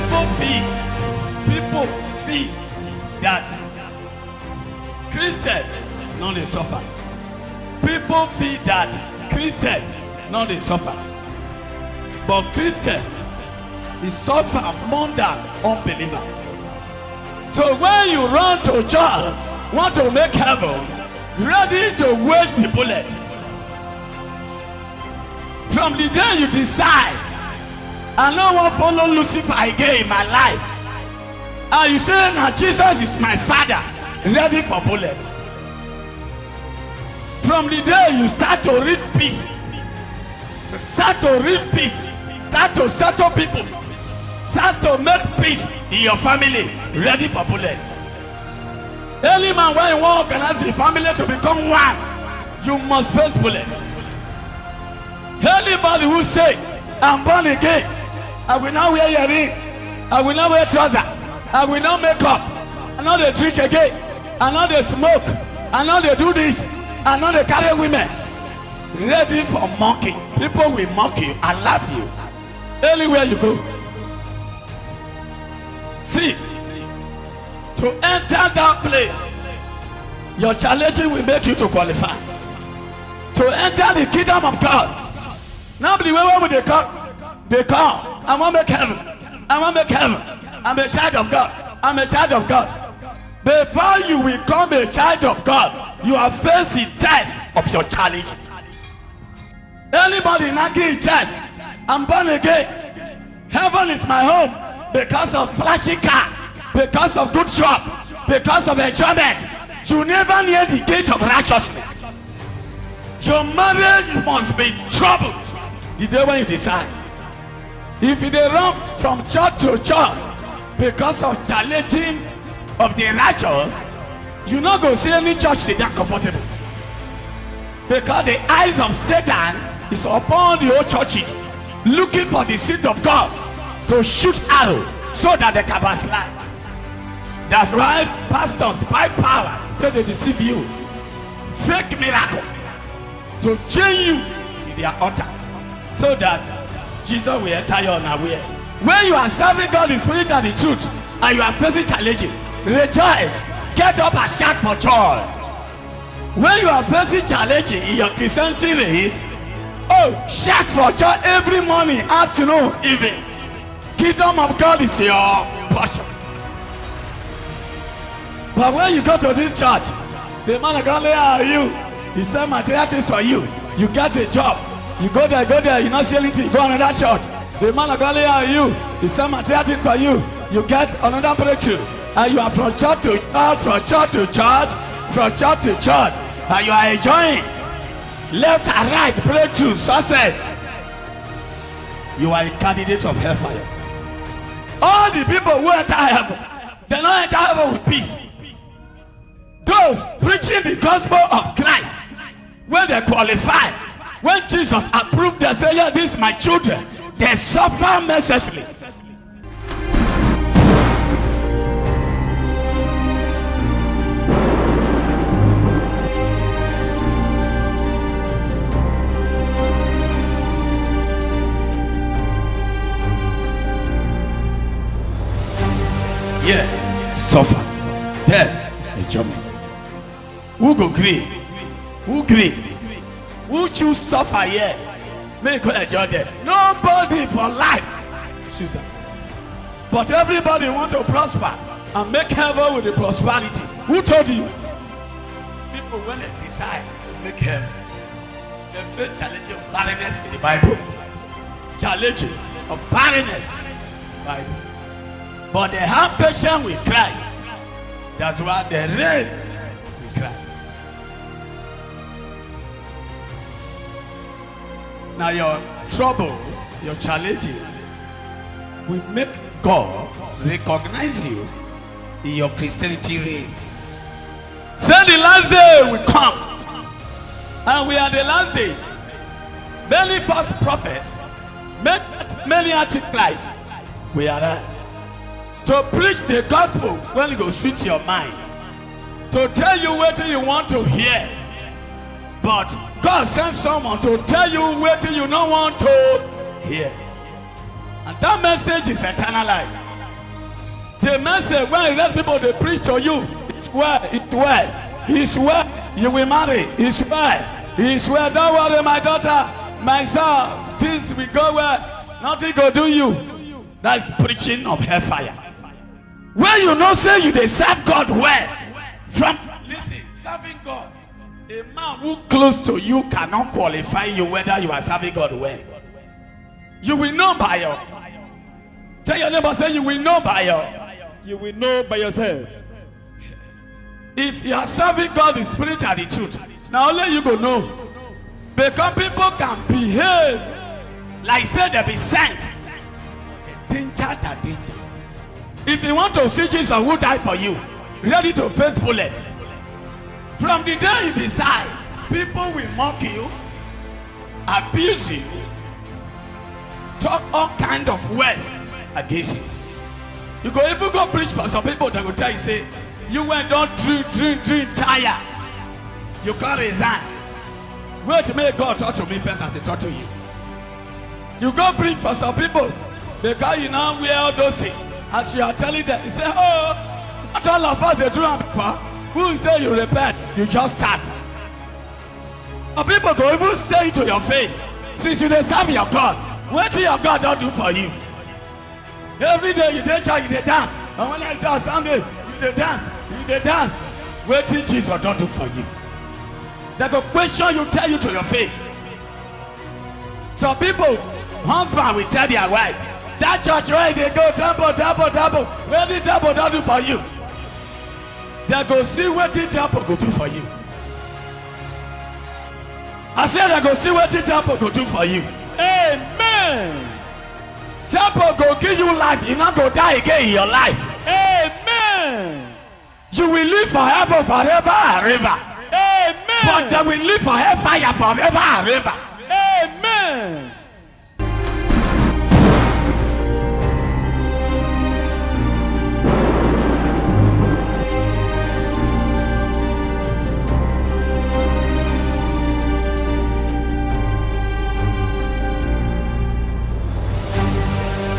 People feel that Christian no dey suffer. People feel that Christian no dey suffer. But Christian is suffer more than unbeliever. So when you run to church, want to make heaven, ready to wage the bullet. From the day you decide, I no wan follow Lucifer again in my life, and you say na Jesus is my father, ready for bullet. From the day you start to read peace, start to settle people, start to make peace in your family, ready for bullet. Any man when you want to organize your family to become one, you must face bullet. Anybody who say, I'm born again, I will not wear earring, I will not wear trouser, I will not make up, I know they drink again, I know they smoke, I know they do this, I know they carry women. Ready for mocking. People will mock you and laugh you. Anywhere you go. See, to enter that place, your challenging will make you to qualify. To enter the kingdom of God. Nobody, where would they come? They come. I want to make heaven. I want to make heaven. I'm a child of God. I'm a child of God. Before you become a child of God, you are facing test of your challenge. Anybody not getting chest, I'm born again. Heaven is my home because of flashy car, because of good job, because of enjoyment. You never near the gate of righteousness. Your marriage must be troubled the day when you decide. If you run from church to church because of challenging of the righteous, you not go see any church sit down comfortable. Because the eyes of Satan is upon the old churches, looking for the seed of God to shoot arrow so that they can backslide. That's why pastors by power till they deceive you, fake miracle to change you in their altar, so that Jesus will enter you unaware. When you are serving God in spirit and the truth, and you are facing challenges, rejoice, get up and shout for joy. When you are facing challenges in your Christianity race, oh, shout for joy every morning, afternoon, evening. Kingdom of God is your portion. But when you go to this church, the man of God, where are you? He said material things for you. You get a job. You go there, you not see anything, you go another church. The man of God, where are you? He said material things for you. You get another breakthrough. And you are from church to church, from church to church, from church to church. And you are enjoying left and right breakthrough, success. You are a candidate of hellfire. All the people who enter heaven, they don't enter heaven with peace. Those preaching the gospel of Christ, when they qualify, when Jesus approved, they say, yeah, these my children, they suffer mercilessly. Yeah, suffer, death, enjoyment. Who go green? Who green? Who choose suffer here? Make you enjoy death. Nobody for life choose that. But everybody want to prosper and make heaven with the prosperity. Who told you? People when they decide to make heaven, they face challenge of barrenness in the Bible. Challenge of barrenness in the Bible. But they have patience with Christ. That's why they reign with Christ. Now your trouble, your challenges will make God recognize you in your Christianity race. Say the last day will come. And we are the last day. Many false prophets, many antichrists, we are there. To preach the gospel when it goes sweet your mind. To tell you what you want to hear. But God sent someone to tell you what you don't want to hear. And that message is eternal life. The message when let people they preach to you, it's well, it's well. It's well, you will marry. It's well. It's well. Don't worry, my daughter, my son. Things will go well. Nothing go do you. That's preaching of hellfire. When you know say you they serve God well. Listen, serving God. A man who close to you cannot qualify you whether you are serving God well. You will know by your. Tell your neighbor, say you will know by your. You will know by yourself. If you are serving God in spirit and in truth, now only you go know. Because people can behave like say they be sent. Danger that danger. If you want to see Jesus who died for you, ready to face bullets. From the day you decide, people will mock you, abuse you, talk all kind of words against you. You go even go preach for some people that will tell you, say, you went don't drink, tired. You can't resign. Wait, may God talk to me first as he talk to you. You go preach for some people because you now wear all those things. As you are telling them, you say, oh, not all of us they do it before. Who say you repent? You just start. Some people go even say it to your face, since you dey serve your God, what do your God don't do for you? Every day you dey church, you dey dance. And when I say on Sunday, you dey dance. What did Jesus don't do for you? They go question you, tell you to your face. Some people, husband will tell their wife, that church where they go, temple. What did temple don't do for you? They go see what the temple go do for you. I said they go see what the temple go do for you. Amen. Temple go give you life. You not go die again in your life. Amen. You will live forever and ever. Amen. But they will live fire forever and ever. Amen.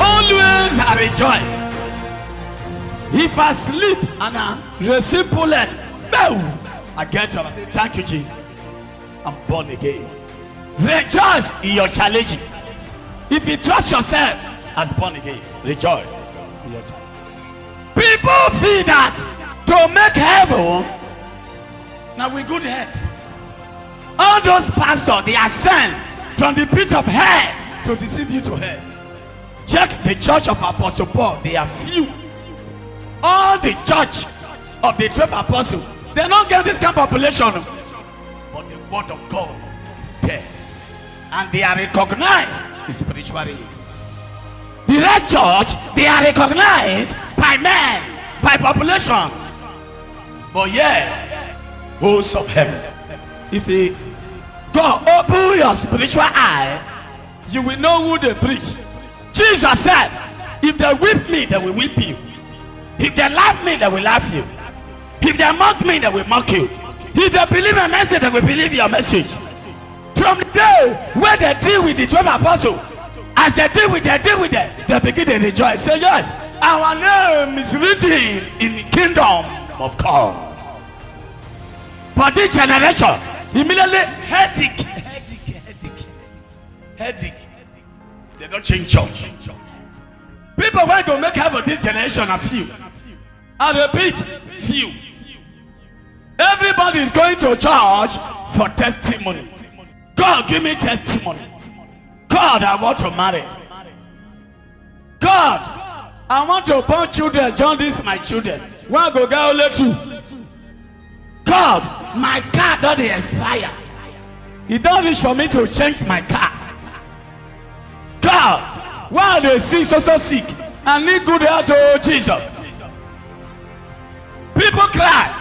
Always I rejoice. If I sleep and I receive bullet, no, I get up and say, thank you, Jesus. I'm born again. Rejoice in your challenge. If you trust yourself as born again, rejoice in your challenge. People feel that to make heaven, now with good heads. All those pastors, they are sent from the pit of hell to deceive you to hell. Check the church of Apostle Paul, they are few. All the church of the 12 apostles, they don't get this kind of population. But the word of God is there. And they are recognized spiritually. The red church, they are recognized by men, by population. But yeah, hosts of heaven. If you God open your spiritual eye, you will know who they preach. Jesus said, if they whip me, they will whip you. If they laugh me, they will laugh you. If they mock me, they will mock you. If they believe my message, they will believe your message. From the day where they deal with the 12 apostles, as they deal with them, they begin to rejoice. Say, yes, our name is written in the kingdom of God. But this generation, immediately headache. They don't change church. People want to make heaven this generation are few. I repeat, few. Everybody is going to church for testimony. God, give me testimony. God, I want to marry. God, I want to born children. John, this my children. One go get only two. God, my car don't expire. It don't reach for me to change my car. God, why they sick so sick? I need good health, oh Jesus. People cry.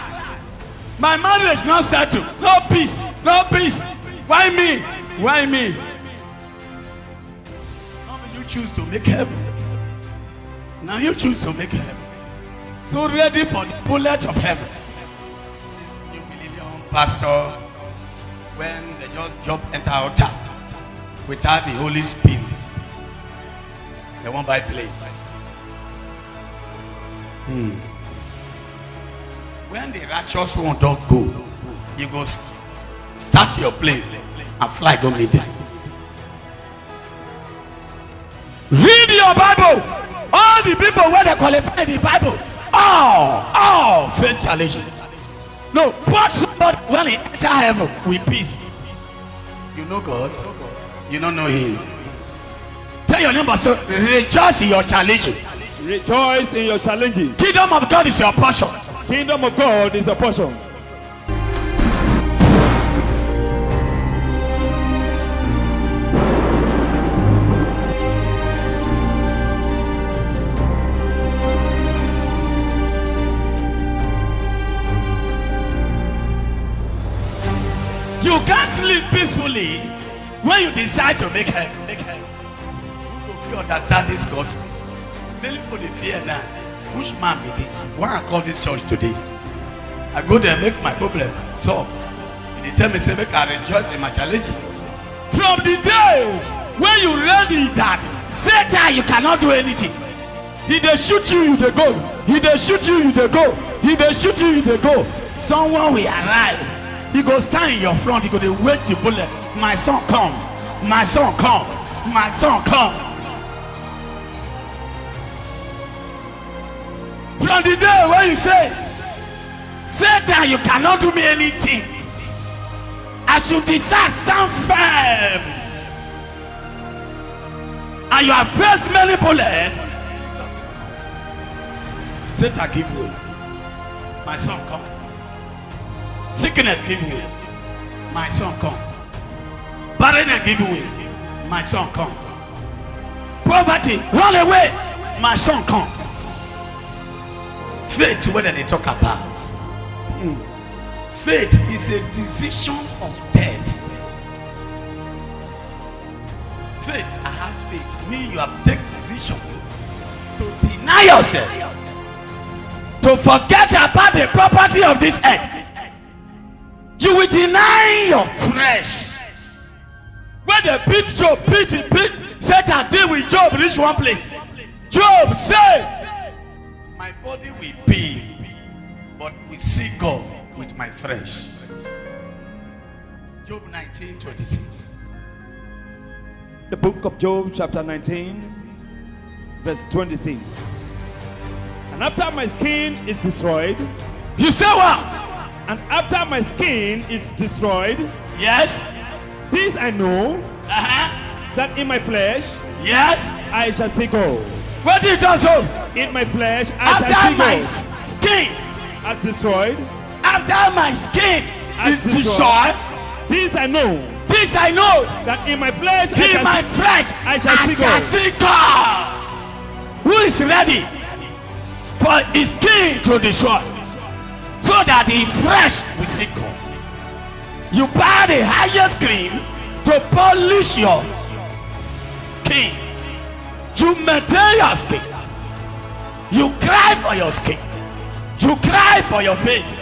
My marriage not settled. No peace. Why me? Now you choose to make heaven. Now you choose to make heaven. So ready for the bullet of heaven. This new millennium pastor, when they just jump enter altar without the Holy Spirit, they won't buy play. When the righteous one don't go, you go start your plane and fly go meet them. Read your Bible. All the people where they qualify the Bible, all face challenges. No, but somebody when he enter heaven with peace. You know God, you don't know Him. Tell your neighbor, so rejoice in your challenges. Rejoice in your challenges. Kingdom of God is your portion. Kingdom of God is a portion. You can't sleep peacefully when you decide to make heaven. You understand this gospel. Many people they fear now. Which man be this? Why I call this church today? I go there make my problem solve. And they tell me say make I rejoice in my challenge. From the day when you ready that Satan you cannot do anything. He dey shoot you they go. He dey shoot you they go. He dey shoot you they go. Someone will arrive. He go stand in your front. He go dey wait the bullet. My son come. My son come. My son come. From the day when you say, Satan, you cannot do me anything, I should decide stand firm. And you have faced many bullets. Satan give way. My son comes. Sickness give way. My son comes. Barrenness give way. My son comes. Poverty run away. My son comes. Faith, what they talk about? Faith is a decision of death. Faith, I have faith. Me, you have taken decision to deny yourself, to forget about the property of this earth. You will deny your flesh. When they beat Job, beat Satan deal with Job, reach one place. Job says, my body will be, but we see God with my flesh. Job 19:26. The book of Job, chapter 19, verse 26. And after my skin is destroyed. You say what? And after my skin is destroyed. Yes. This I know. That in my flesh. Yes. I shall see God. What did you just hold? In my flesh, after I shall see my God. skin As destroyed. After my skin As is destroyed. This I know. This I know. That in my flesh, in my flesh, I shall see God. Who is ready for his skin to destroy, so that the flesh will see God? You buy the highest cream to polish your skin. You maintain your skin. You cry for your skin. You cry for your face.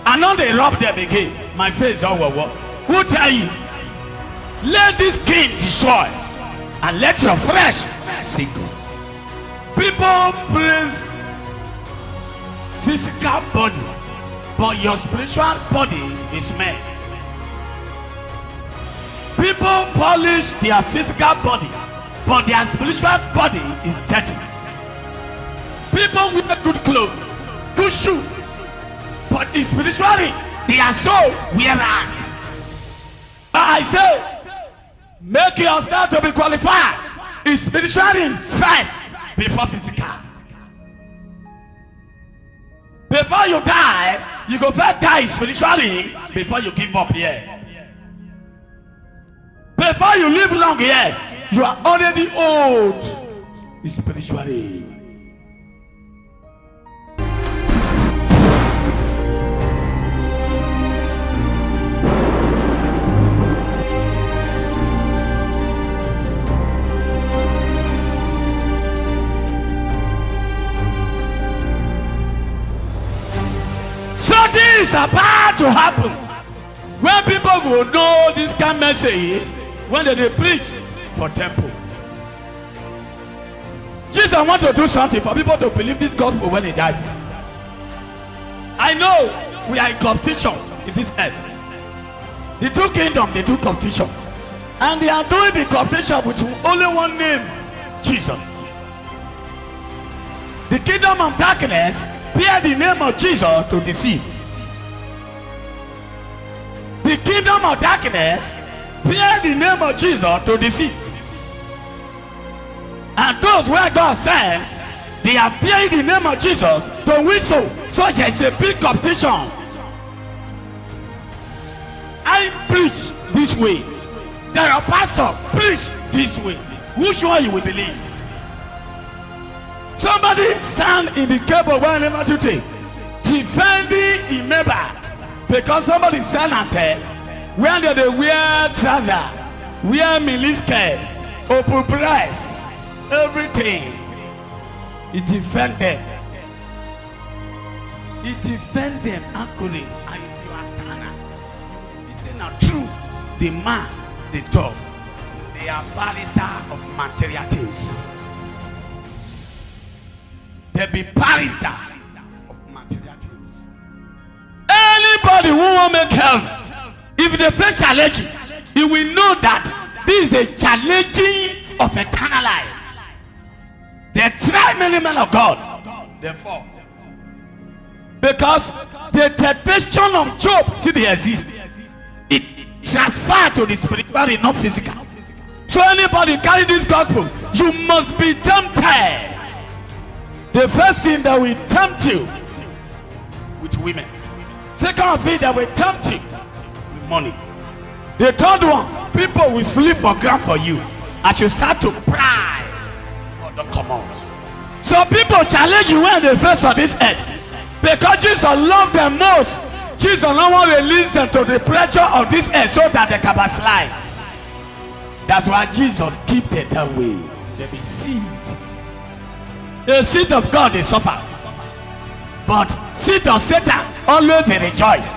I know they rub them again. My face don't work. Who tell you? Let this skin destroy and let your flesh see God. People praise physical body, but your spiritual body is made. People polish their physical body, but their spiritual body is dirty. People wear good clothes, good shoes, but spiritually their soul wear rag. I say, make yourself to be qualified. It's spiritually first before physical. Before you die, you go first die spiritually before you give up here. Before you live long here, you are already old spiritually. Something is about to happen when people will know this kind of message when they preach for temple. Jesus Jesus wants to do something for people to believe this gospel when he dies. I know we are in competition in this earth. The two kingdoms, they do competition. And they are doing the competition with only one name, Jesus. The kingdom of darkness bear the name of Jesus to deceive. The kingdom of darkness bear the name of Jesus to deceive. And those where God sent, they are bearing the name of Jesus to win souls. So there is a big competition. I preach this way. Your pastor preach this way. Which one you will believe? Somebody stand in the cable whenever you take, defending a member because somebody stand and test when they wear trouser, wear miniskirt, open breast, everything. He defend them. He defend them accurate. And if you are Tana, he say now true, the man, the dog, they are barrister of material things. They be barrister of material things. Anybody who will make help, if they face challenge, he will know that this is the challenging of eternal life. They try many men of God, they fall. Because the temptation of Job still exists. It transferred to the spiritual, not physical. So anybody carry this gospel, you must be tempted. The first thing that will tempt you with women. Second thing that will tempt you with money. The third one, people will sleep for ground for you as you start to pry or don't come out. So people challenge you when they face on this earth because Jesus loves them most. Jesus no one release them to the pressure of this earth so that they can backslide. That's why Jesus keep them that way. They be seed. The seed of God they suffer, but seed of Satan always they rejoice.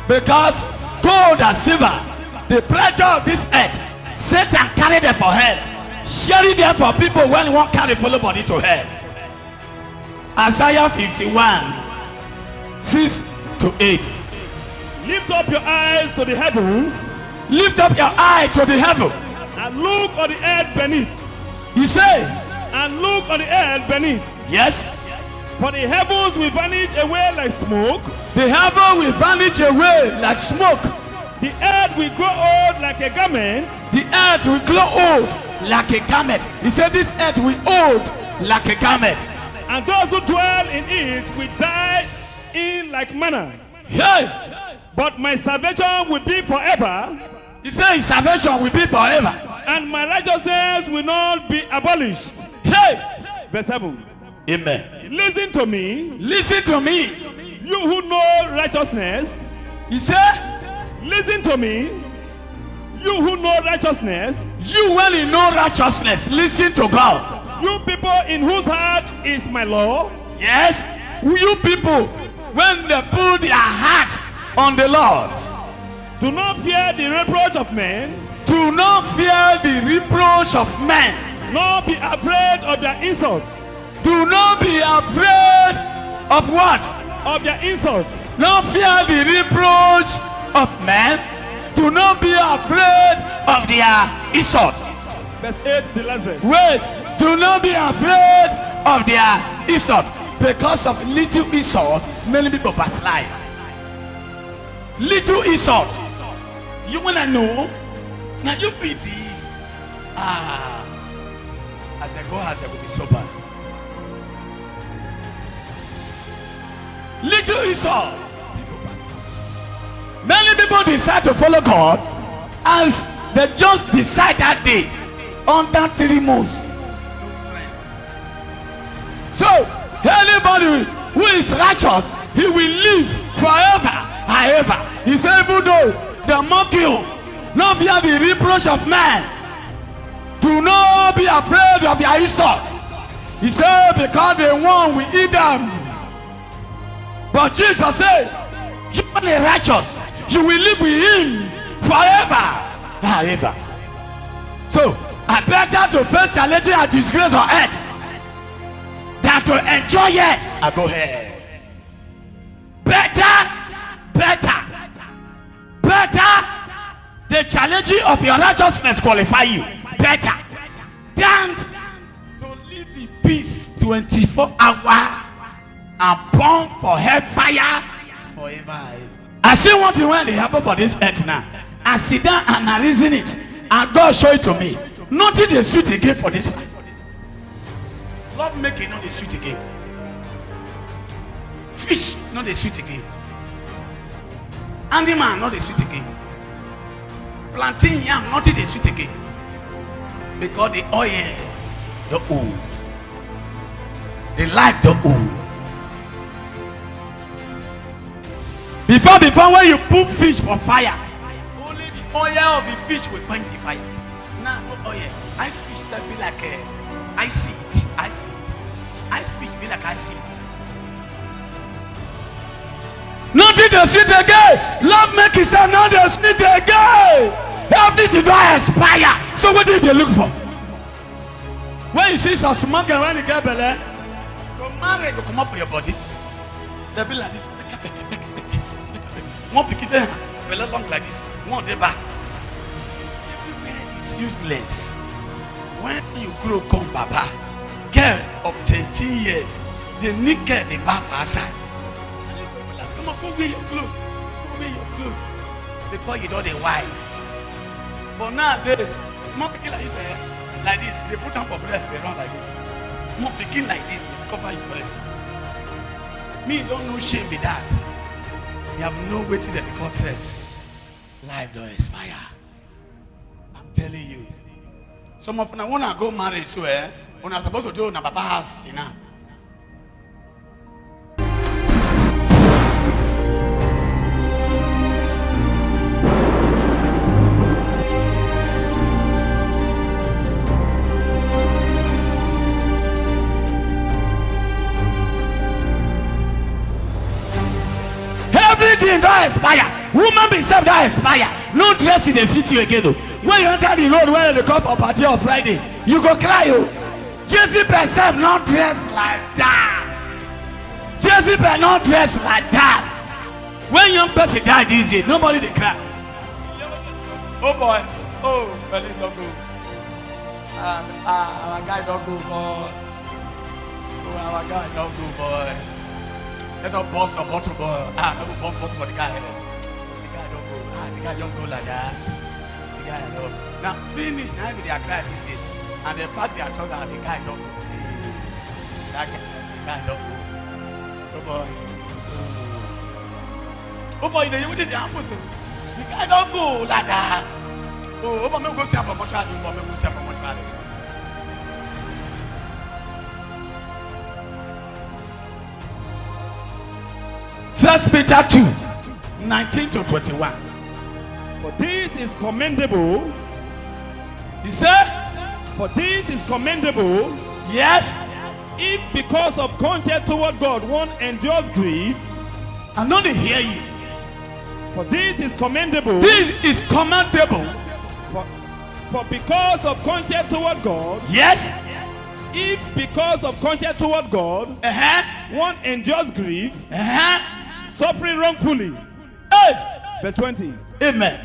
Because gold and silver, the pressure of this earth, Satan carry them for hell, sharing them for people when one carry follow body to hell. Isaiah 51, 6 to 8. Lift up your eyes to the heavens. Lift up your eye to the heaven. And look on the earth beneath. You say, and look on the earth beneath. Yes. For the heavens will vanish away like smoke. The heaven will vanish away like smoke. The earth will grow old like a garment. The earth will grow old like a garment. He said this earth will old like a garment. And those who dwell in it will die in like manna. Hey. But my salvation will be forever. He said his salvation will be forever. And my righteousness will not be abolished. Hey. Verse 7. Amen. Listen to me. Listen to me. You who know righteousness. He said, listen to me. You who know righteousness. You when you know righteousness, listen to God. You people in whose heart is my law. Yes. You people, when they put their heart on the Lord. Do not fear the reproach of men. Do not fear the reproach of men. Nor be afraid of their insults. Do not be afraid of what? Of their insults. Not fear the reproach of men. Do not be afraid of their insult. Verse 8, the last verse. Wait. Do not be afraid of their insult. Because of little insult, many people backslide. Little insult. You wanna know? Now you be this. As I go, as I will be sober. Little insult. Many people decide to follow God as they just decide that day under 3 months. So anybody who is righteous, he will live forever. However, he said, even though they mock you, not fear the reproach of man. Do not be afraid of their insult. He said, because the one will eat them. But Jesus said, you are the righteous. You will live with him forever. However. So, I better to face challenges and disgrace on earth than to enjoy it. I go ahead. Better. The challenges of your righteousness qualify you. Better than to live in peace 24 hours and burn for hellfire forever. I see one thing when they happen for this earth now. I sit down and I reason it, and God show it to me. Nothing is sweet again for this life. Love making not the sweet again. Fish not the sweet again. Animal not the sweet again. Plantain yam not the sweet again. Because the oil, the old, the life, the old. Before when you put fish for fire, only the oil of the fish will quench the fire. Now no oil. I speech that be like I see it. I speech be like I see it. Nothing the sweet again. Love make it sound not the sweet again. Everything don't expire. So what did they look for? When you see some smoke and when you get belly, go marry, go come up for your body. They'll be like this. One pick it there, belly long like this. One day back. Everywhere is useless. When you grow come baba, girl of 13 years, the naked the bath outside. Come on, go wear your clothes. Go wear your clothes. Because you know they're wise. But nowadays, small picking like this, like this, they put on for breast, they run like this. Small picking like this, they cover your breast. Me don't know shame be that. You have no way to the concepts. Life don't expire. I'm telling you. Some of them wanna go marry, so when I'm supposed to do na papa house, you know. Everything don't expire. Woman be self don't expire. No dress in the fit you again. When you enter the road where you come for party on Friday, you go cry. Jezebel self not dress like that. Jezebel not dress like that. When young person die these days, nobody they cry. Oh boy, oh Felix don't go. Our guy don't go boy. Oh our guy don't go boy. Let us boss a bottle boy. Don't boss bottle for the guy. The guy don't go. The guy just go like that. The guy don't. Now finish. Now be their cry these days, and they pack their trousers. And the guy don't go. The guy don't go. Oh boy. Oh boy, you did the opposite. The guy don't go like that. Oh, but me go see for much value. But me go see for much value. First Peter 2, 19 to 21. For this is commendable. He said, for this is commendable. Yes. If because of contempt toward God one endures grief. I'm not to hear you. For this is commendable. This is commendable. For because of contempt toward God. Yes. If because of contempt toward God one endures grief. Suffering wrongfully. Hey. Verse 20. Amen.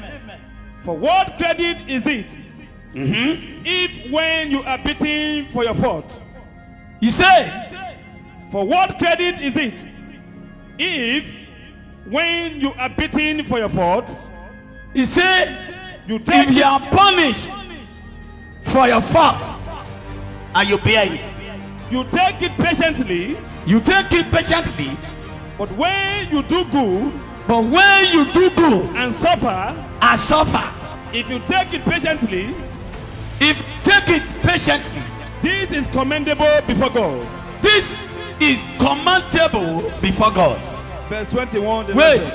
For what credit is it if when you are beaten for your faults? You say. For what credit is it if when you are beaten for your faults? You say. You take if you are punished for your fault and you bear it. You take it patiently. You take it patiently. But when you do good, and suffer, if you take it patiently, this is commendable before God. This is commendable before God. Verse 21. Wait,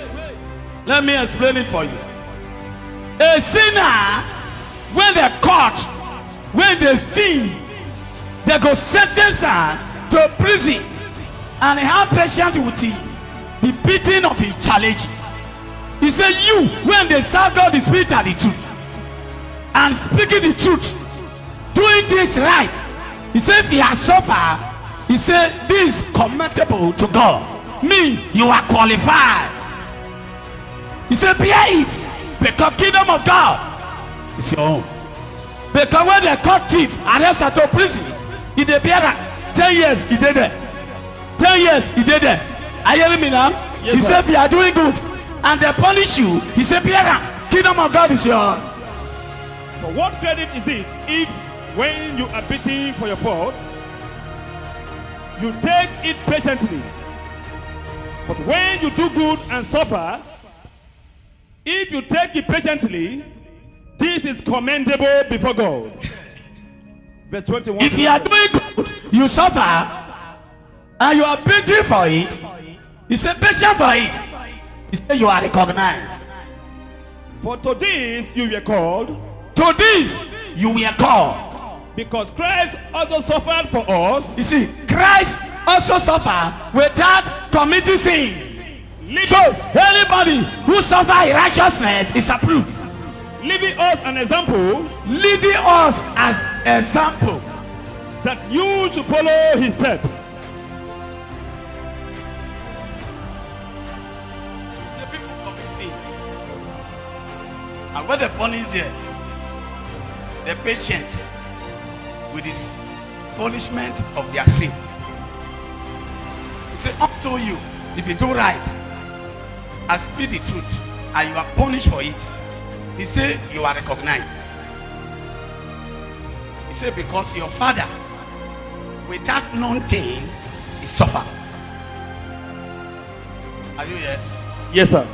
let me explain it for you. A sinner, when they caught, when they steal, they go sentence her to prison, and have patience with the beating of his challenge. He said, you, when they serve God the spirit and the truth, and speaking the truth, doing this right. He said, if he has suffered, he said, this is commendable to God. Me, you are qualified. He said, bear it, because kingdom of God is your own. Because when they caught thief, arrested to prison, he did bear 10 years, he did it. 10 years, he did it. Are you hearing me now? Yes, he sir. said, if you are doing good, and they punish you, he said, bear kingdom of God is your own. For what credit is it if, when you are beaten for your faults, you take it patiently? But when you do good and suffer, if you take it patiently, this is commendable before God. Verse 21. If you are doing good, you suffer, and you are beaten for it, he said, patient for it. He said, you are recognized. For to this you were called, To this you were called. because Christ also suffered for us, You see, Christ also suffered without committing sin. So anybody who suffers righteousness is approved, leaving us an example leading us as example. that you should follow his steps. Say people commit sin, and when the punish here, the patient with his punishment of their sin. He said, unto you, if you do right and speak the truth, and you are punished for it, he said, you are recognized. He said, because your father, without known thing, he suffered. Are you here? Yes, sir.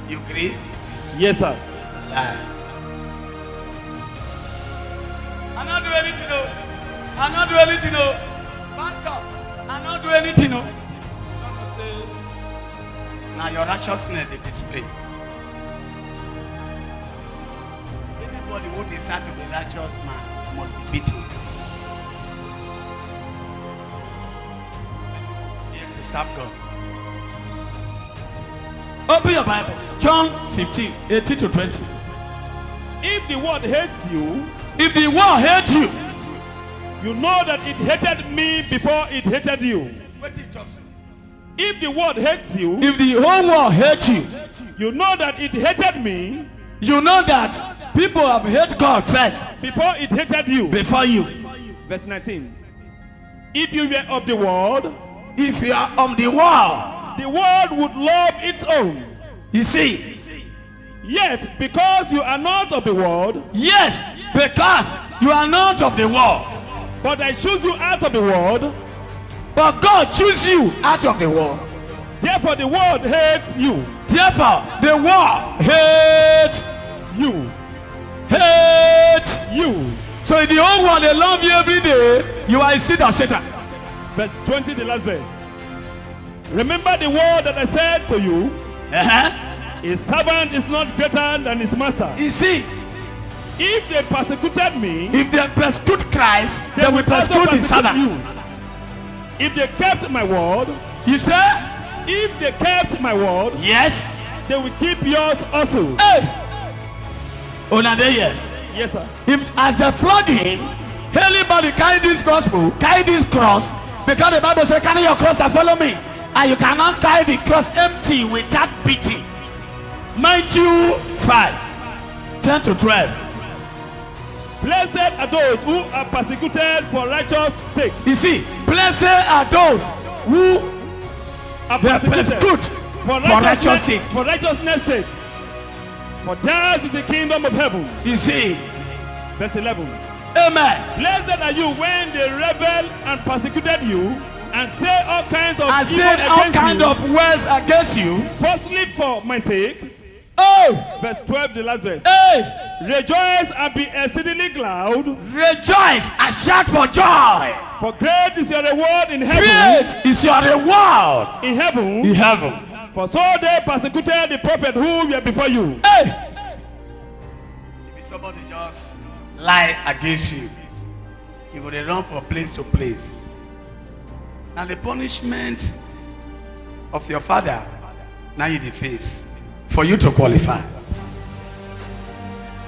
You agree? Yes, sir. Lie. I not do anything, no. I not do anything, no. Pastor, I not do anything, no. No, say. Now your righteousness they display. Anybody who decides to be righteous man must be beaten. Here to serve God. Open your Bible. John 15, 18 to 20. If the world hates you, If the world hates you, you know that it hated me before it hated you. what you talk? If the world hates you, If the whole world hates you, you know that it hated me you know that people have hate God first before it hated you. before you. Verse 19. If you were of the world, If you are of the world, would love its own. you see, Yet, because you are not of the world, yes, because you are not of the world, but I choose you out of the world, but God choose you out of the world. therefore the world hates you. Therefore, the world hates You. you. So in the whole world, they love you every day. You are a seed of Satan. Verse 20, the last verse. Remember the word that I said to you, a servant is not greater than his master. You see, If they persecuted me, if they persecute Christ, they will also persecute the persecute servant. you. If they kept my word, You say, if they kept my word, yes. they will keep yours also. Hey, una dey here. Yes, sir. If as they flog him, anybody carry this gospel, carry this cross, because the Bible says, carry your cross and follow me. And you cannot carry the cross empty without beating. Matthew 5, 10 to 12. Blessed are those who are persecuted for righteous sake. You see, blessed are those who Are were persecuted persecuted for righteousness sake. For righteousness' sake. For theirs is the kingdom of heaven. You see, Verse 11. amen. Blessed are you when they rebel and persecuted you and say all kinds of I evil said all against kind you, of words against you. falsely for my sake. Oh, Verse 12, the last verse. hey, Rejoice and be exceedingly glad, rejoice and shout for joy. for great is your reward in heaven. Great is your reward In heaven. in heaven. For so they persecuted the prophet who were before you. Hey, if somebody just lie against you, you will run from place to place. And the punishment of your father, now you the face for you to qualify.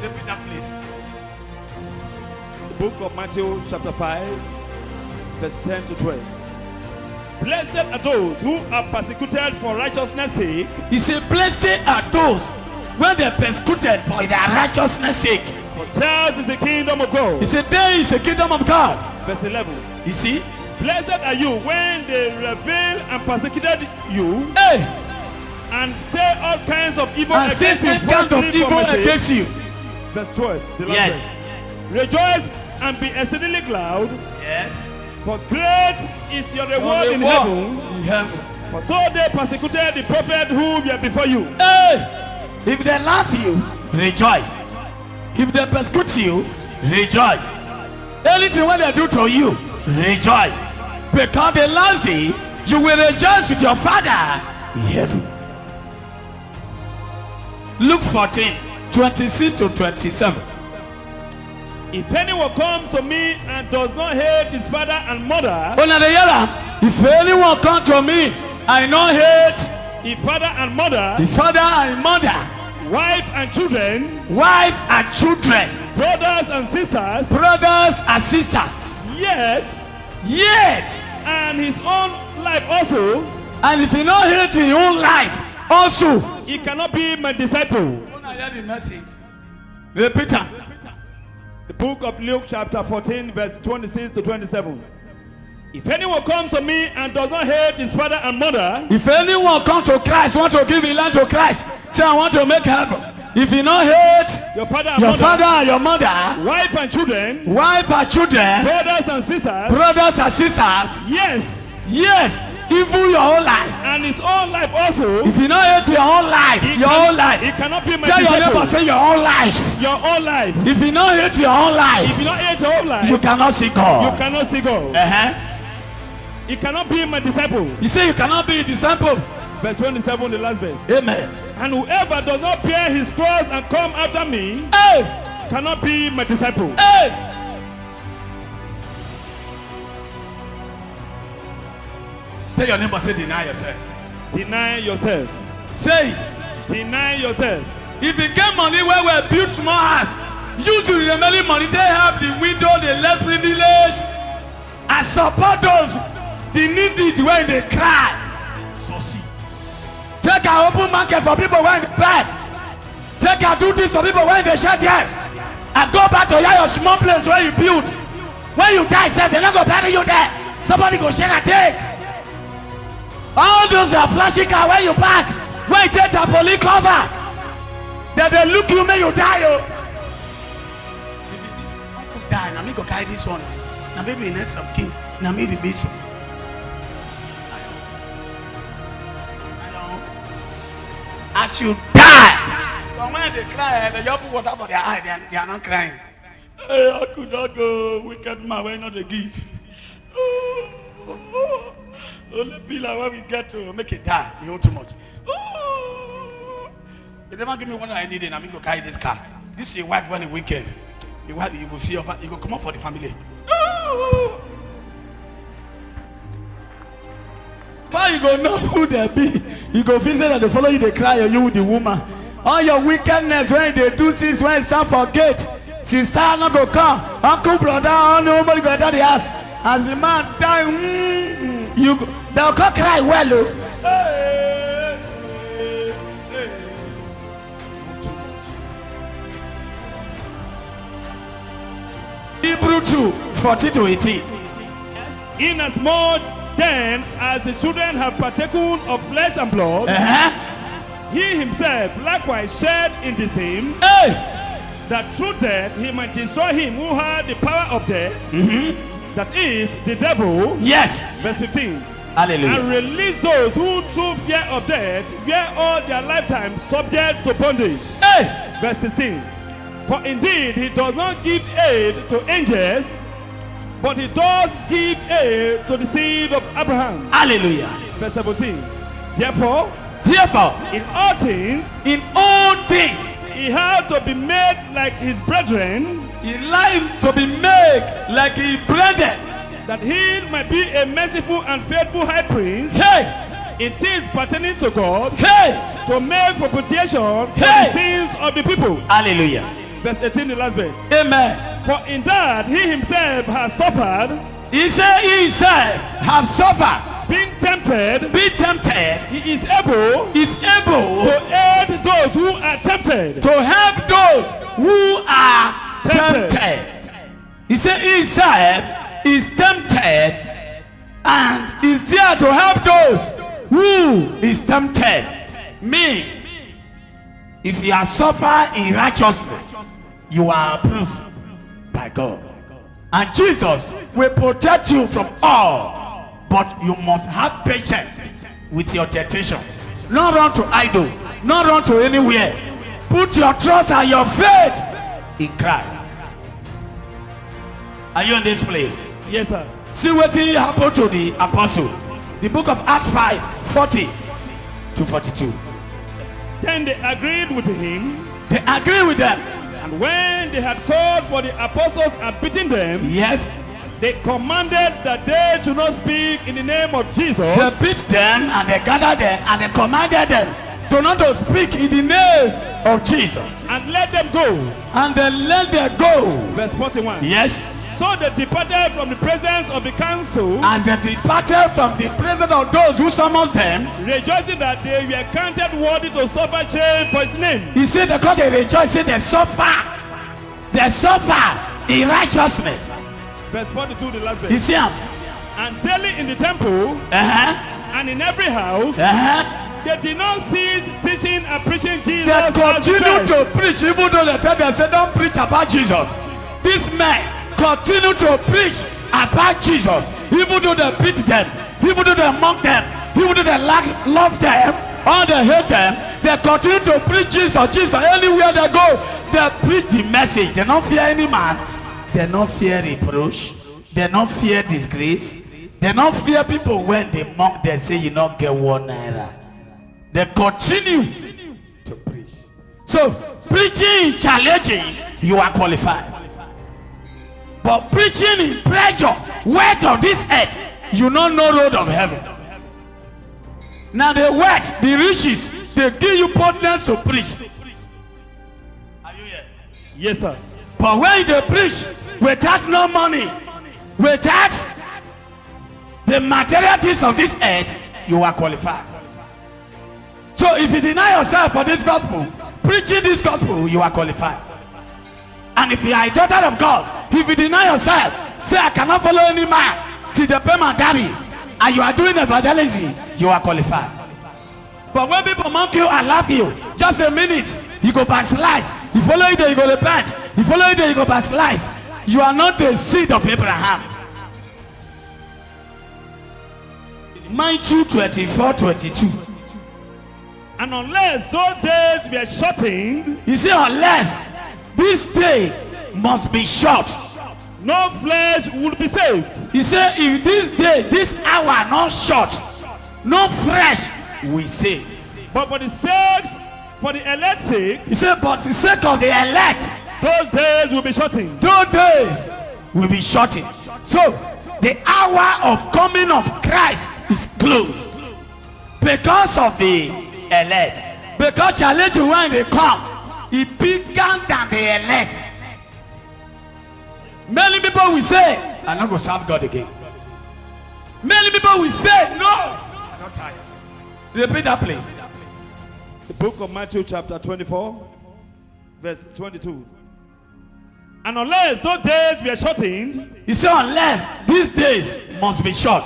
Repeat that, please. Book of Matthew chapter 5, verse 10 to 12. Blessed are those who are persecuted for righteousness' sake. He said, blessed are those when they're persecuted for their righteousness' sake. For theirs is the kingdom of God. He said, there is a kingdom of God. Verse 11. You see? Blessed are you when they revile and persecuted you, Hey! and say all kinds of evil And say against you. all kinds of falsely for evil my sake. against you. Verse 12. The last Yes. verse. Rejoice and be exceedingly glad, Yes. for great is your reward in heaven. In heaven. For so they persecuted the prophet who were before you. Hey! If they laugh you, rejoice. If they persecute you, rejoice. Anything what they do to you, rejoice. Because the last day, you will rejoice with your Father in heaven. Luke 14, 26 to 27. If anyone comes to me and does not hate his father and mother, If anyone come to me, I not hate his father and mother, the father and mother, wife and children, wife and children, brothers and sisters, brothers and sisters, yes, yet, and his own life also, and if he not hate his own life, also, he cannot be my disciple. when I hear the message, repeat it. The book of Luke chapter 14, verse 26 to 27. If anyone comes to me and does not hate his father and mother, If anyone come to Christ, want to give his land to Christ, say I want to make heaven. If you not hate your father and your mother, father and your mother, wife and children, wife and children, brothers and sisters, brothers and sisters, yes, yes, even your whole life. and his own life also, If you not hate your own life, he your can- own life, he cannot be my tell your neighbor, disciple. say your own life. Your own life. If you not hate your own If life, you not hate your own life, you cannot see you God. cannot see God. He cannot be my disciple. You say you cannot be a disciple. Verse 27, the last verse. Amen. And whoever does not bear his cross and come after me Hey, cannot be my disciple. hey. Tell your neighbor, say deny yourself. Deny yourself. Say it. Deny yourself. If you get money where we build small house, use the remaining money to help the widow, the less privileged, and support those the needy when they cry. So see. Take an open market for people when they beg. Take and do this for people when they shed tears. And go back to your small place where you build. When you die, say they're not gonna bury you there. Somebody go share and take. All those are flashy car where you park. Where you take a police cover. Then they look you, may you die. Oh. Maybe this uncle die. Now me go carry this one. Now maybe next some king. Now me the base. As you die. So when they cry, they just put water for their eye. They are not crying. Hey, I could not go. Wicked man, why not the gift? Only pillar where we get to make it die. You owe too much. They never give me what I need, and I'm going to carry this car. This is your wife when the weekend. Your wife, you go see your, you go come up for the family. How you go know who they be? You go visit and they follow you, they cry, or you with the woman. All your wickedness when they do things when it's time for gate. Sister not go come. Uncle, brother, nobody go enter the house. As the man die, you go, they'll come cry well. Oh. Hebrew 2, 14 to 18. Inasmuch then as the children have partaken of flesh and blood, he himself likewise shared in the same, Hey! that through death he might destroy him who had the power of death, that is, the devil. Yes. Verse 15. Hallelujah. And release those who through fear of death were all their lifetime subject to bondage. Hey! Verse 16. For indeed he does not give aid to angels, but he does give aid to the seed of Abraham. Hallelujah. Verse 17. Therefore, Therefore, in all things, in all things, he had to be made like his brethren, he like to be made like his brethren. that he might be a merciful and faithful high priest Hey! in things pertaining to God, Hey! to make propitiation for Hey! the sins of the people. Hallelujah. Verse 18, the last verse. Amen. For in that he himself has suffered, He said he himself have suffered, being tempted, be tempted, he is able is able to aid those who are tempted. to help those who are Tempted. tempted. He said he himself is tempted and is there to help those who is tempted. Me, if you are suffer in righteousness, you are approved by God. And Jesus will protect you from all. But you must have patience with your temptation. Not run to idol, not run to anywhere. Put your trust and your faith in Christ. Are you in this place? Yes, sir. See what happened to the apostle. The book of Acts 5:40 to 42. Then they agreed with him, They agree with them. and when they had called for the apostles and beaten them, Yes, they commanded that they should not speak in the name of Jesus, they beat them and they gathered them and they commanded them to not to speak in the name of Jesus. and let them go. And they let them go. Verse 41. Yes, So they departed from the presence of the council, as they departed from the presence of those who summoned them, rejoicing that they were counted worthy to suffer shame for his name. he said because they rejoice, they suffer in righteousness. Verse 42, the last You verse. see him? And daily in the temple and in every house, they did not cease teaching and preaching Jesus They as continue Christ. to preach, even though they tell them, say, don't preach about Jesus. These men continue to preach about Jesus, even though they beat them, even though they mock them, even though they love them, or they hate them. They continue to preach Jesus. Jesus, anywhere they go, they preach the message. They don't fear any man. They don't fear reproach. They don't fear disgrace. They don't fear people when they mock. They say you don't get 1 naira. They continue to preach. So preaching, challenging, you are qualified. But preaching in pressure, weight of this earth, you don't know road of heaven. Now the weight, the riches, they give you boldness to preach. Are you here? Yes, sir. But when they preach without no money, without the material things of this earth, you are qualified. So if you deny yourself for this gospel, preaching this gospel, you are qualified. And if you are a daughter of God, if you deny yourself, say I cannot follow any man till the payment carry, and you are doing evangelism, you are qualified. But when people mock you and laugh you, just a minute, you go backslide. You follow it, you go repent. You follow it, you go backslide. You are not the seed of Abraham. Matthew 24:22. And unless those days were shortened, You see, unless this day must be short. no flesh would be saved. He said, if this day, this hour not short, no flesh we say. But for the sakes, for the elect's sake, He said, but the sake of the elect, those days will be shortened. those days will be shortened. So the hour of coming of Christ is close because of the elect. Because challenge when they come, he began than the elect. Many people will say, I'm not going to serve God again. Many people will say, no, I'm not tired. Repeat that, please. The book of Matthew chapter 24, verse 22. And unless those days were shortened, He said, unless these days must be short.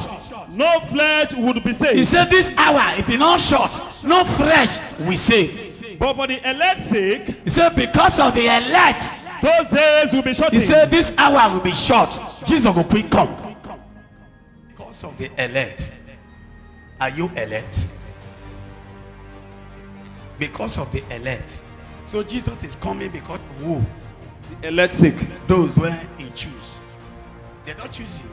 no flesh would be He saved. said, this hour, if it's not short, no flesh we save. But for the elect's sake, He said, because of the elect, those days will be he shortened. said, this hour will be short. Jesus will quick come. Because of the elect. Are you elect? Because of the elect. So Jesus is coming because of who? The elect's sake. Those where he choose. They don't choose you.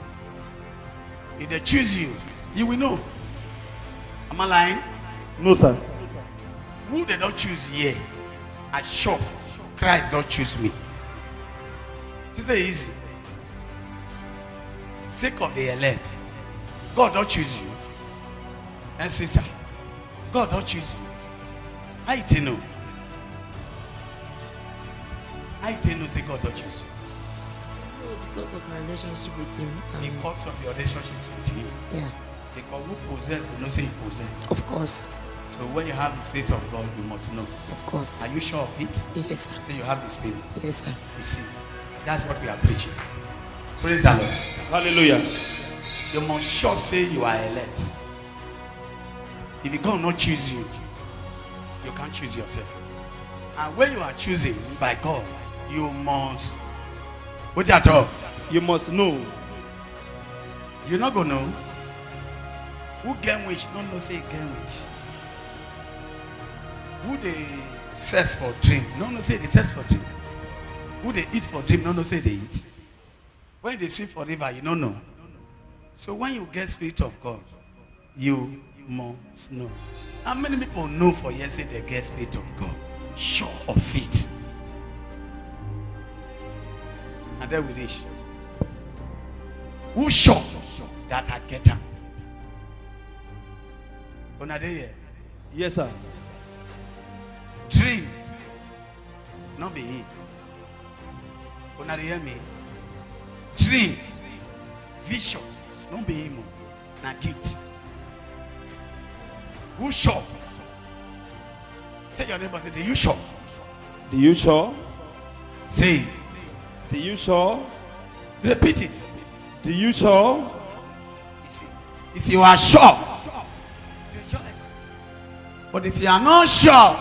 If they choose you, you will know. Am I lying? No, sir. Who they don't choose here? I sure Christ don't choose me. It's very easy. Sake of the elect. God don't choose you. And sister, God don't choose you. I tell you. I tell you, say God don't choose you. because of my relationship with him. Because of your relationship with him. Yeah. Because who possess will not say he possess. Of course. So when you have the Spirit of God, you must know. Of course. Are you sure of it? Yes, sir. Say you have the Spirit. Yes, sir. You see, that's what we are preaching. Praise the Lord. Hallelujah. You must sure say you are elect. If God not choose you, you can't choose yourself. And when you are choosing by God, you must. What you talk? You must know. You're not gonna know. Who gain which? Don't know say gain which. Who they search for dream? No, no say they search for dream. Who they eat for dream? No, no say they eat. When they swim for river, you don't know. So when you get Spirit of God, you must know. How many people know for years say they get Spirit of God? Sure of it. And then we reach. Who sure that I get her? On a day, Yes, sir. dream, not be it. On a day, me. Dream, vision, don't be him. Na gift. Who sure? Tell your neighbor, say, do you sure? Do you sure? Say it. Do you sure? Repeat it. Do you sure? You see, if you are sure, rejoice. But if you are not sure,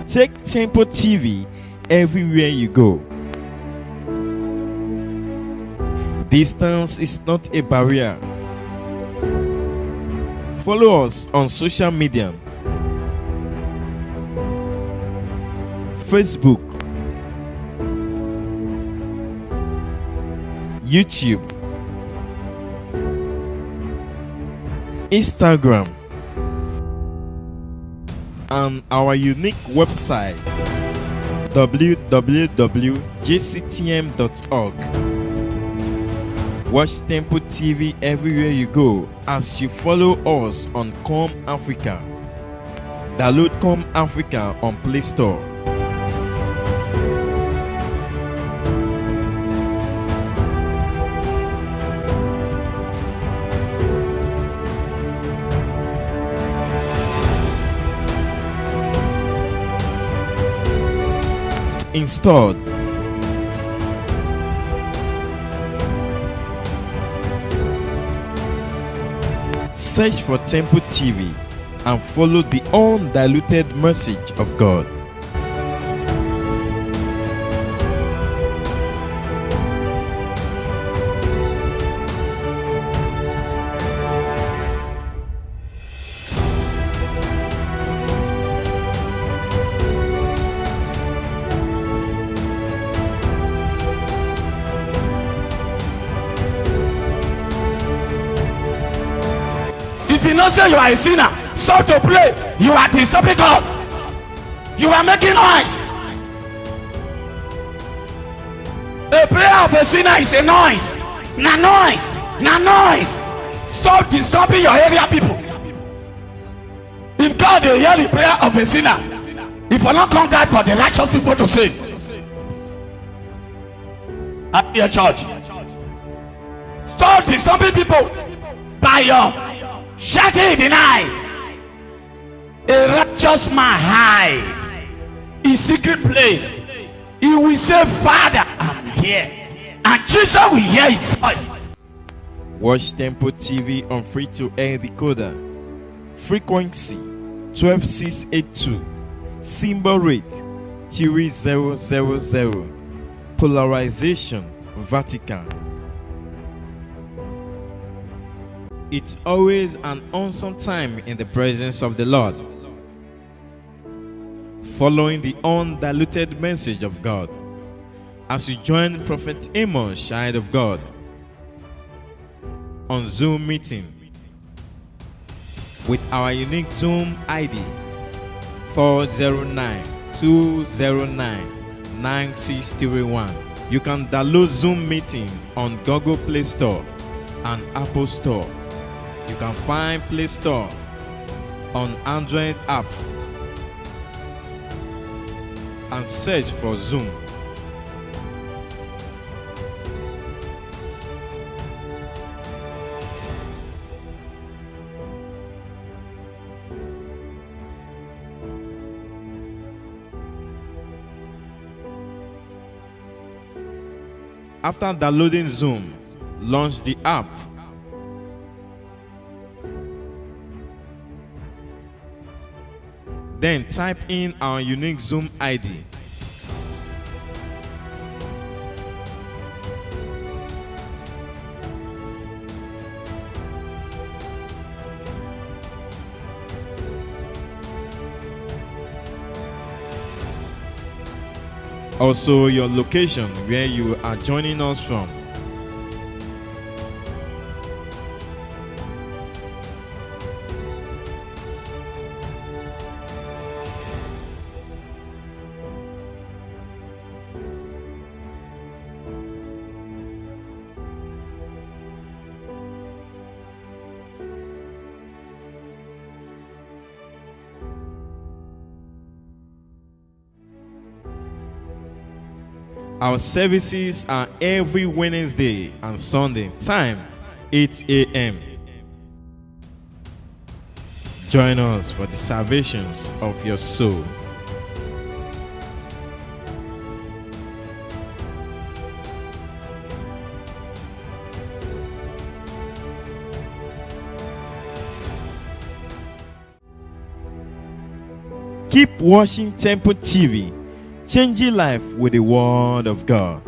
Take Temple TV everywhere you go. Distance is not a barrier. Follow us on social media: Facebook, YouTube, Instagram, and our unique website www.jctm.org. Watch Temple TV everywhere you go as you follow us on Come Africa. Download Come Africa on Play Store. Installed. Search for Temple TV and follow the undiluted message of God. if you know say you are a sinner, stop to pray. You are disturbing God. You are making noise. A prayer of a sinner is a noise. Na noise. Na noise. Stop disturbing your area people. If God will hear the prayer of a sinner, if will not come down for the righteous people to save. At your church, stop disturbing people by your shouting in the night. A righteous man hide in secret place. He will say, Father, I'm here. And Jesus will hear his voice. Watch Temple TV on free-to-air decoder. Frequency 12682. Symbol rate 3000. Polarization vertical. It's always an awesome time in the presence of the Lord, following the undiluted message of God. As you join Prophet Amos, child of God, on Zoom meeting with our unique Zoom ID 409-209-9631. You can download Zoom meeting on Google Play Store and Apple Store. You can find Play Store on Android app and search for Zoom. After downloading Zoom, launch the app. Then type in our unique Zoom ID. Also, your location where you are joining us from. Our services are every Wednesday and Sunday, time 8 a.m. Join us for the salvations of your soul. Keep watching Temple TV, changing life with the Word of God.